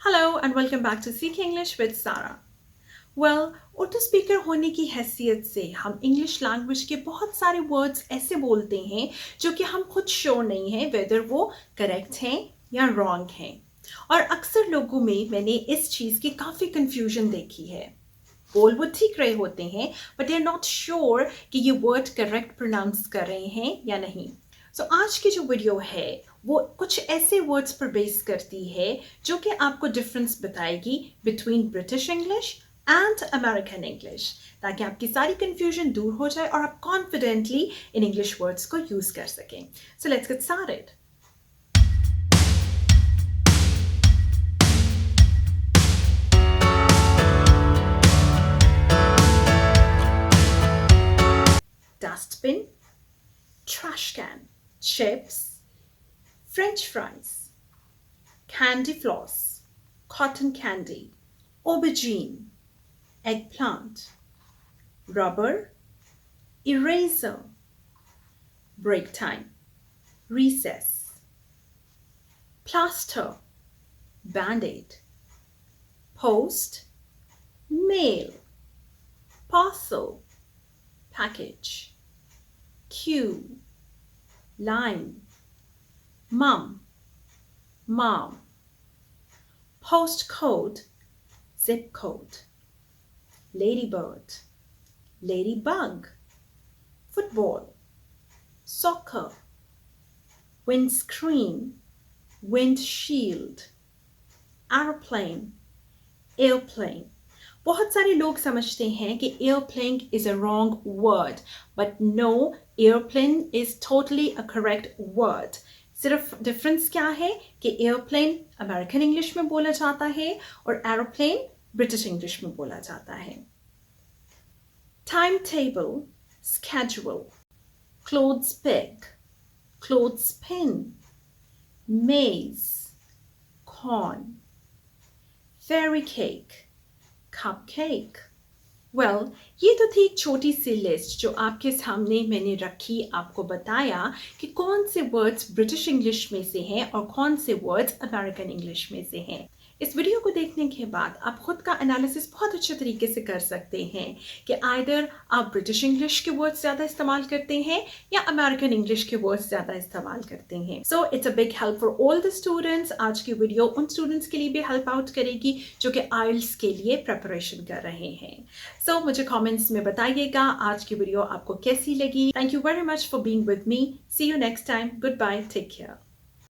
Hello and welcome back to सीख English with Sara. Well, Urdu speaker होने की हैसियत से हम इंग्लिश लैंग्वेज के बहुत सारे वर्ड्स ऐसे बोलते हैं जो कि हम खुद श्योर नहीं हैं वेदर वो करेक्ट हैं या रॉन्ग हैं। और अक्सर लोगों में मैंने इस चीज़ की काफ़ी कंफ्यूजन देखी है। बोल वो ठीक रहे होते हैं but they are not sure कि ये वर्ड करेक्ट प्रोनाउंस कर रहे हैं या नहीं। सो आज की जो वीडियो है वो कुछ ऐसे वर्ड्स पर बेस करती है जो कि आपको डिफरेंस बताएगी between British English and American English, ताकि आपकी सारी कंफ्यूजन दूर हो जाए और आप कॉन्फिडेंटली इन इंग्लिश वर्ड्स को यूज कर सकें। So let's get started. Dustbin, trash can, chips, French fries, candy floss, cotton candy, aubergine, eggplant, rubber, eraser, break time, recess, plaster, band-aid, post, mail, parcel, package, queue, line, mum, mom, postcode, zip code, ladybird, ladybug, football, soccer, windscreen, windshield, aeroplane, airplane। बहुत सारे लोग समझते हैं कि airplane is a wrong word, but no, airplane is totally a correct word. सिर्फ difference क्या है कि एयरप्लेन अमेरिकन इंग्लिश में बोला जाता है और एरोप्लेन ब्रिटिश इंग्लिश में बोला जाता है। Time table, schedule, clothes peg, clothes pin, maize, corn, fairy cake, cupcake। Well, ये तो थी एक छोटी सी लिस्ट जो आपके सामने मैंने रखी, आपको बताया कि कौन से वर्ड्स ब्रिटिश इंग्लिश में से हैं और कौन से वर्ड्स अमेरिकन इंग्लिश में से हैं। इस वीडियो को देखने के बाद आप खुद का एनालिसिस बहुत अच्छे तरीके से कर सकते हैं कि आइदर आप ब्रिटिश इंग्लिश के वर्ड्स ज़्यादा इस्तेमाल करते हैं या अमेरिकन इंग्लिश के वर्ड्स ज़्यादा इस्तेमाल करते हैं। So it's a big help for all the students. आज की वीडियो उन स्टूडेंट्स के लिए भी हेल्प आउट करेगी जो कि IELTS के लिए प्रेपरेशन कर रहे हैं। सो मुझे कॉमेंट्स में बताइएगा आज की वीडियो आपको कैसी लगी। Thank you very much for being with me. See you next time. Goodbye, take care.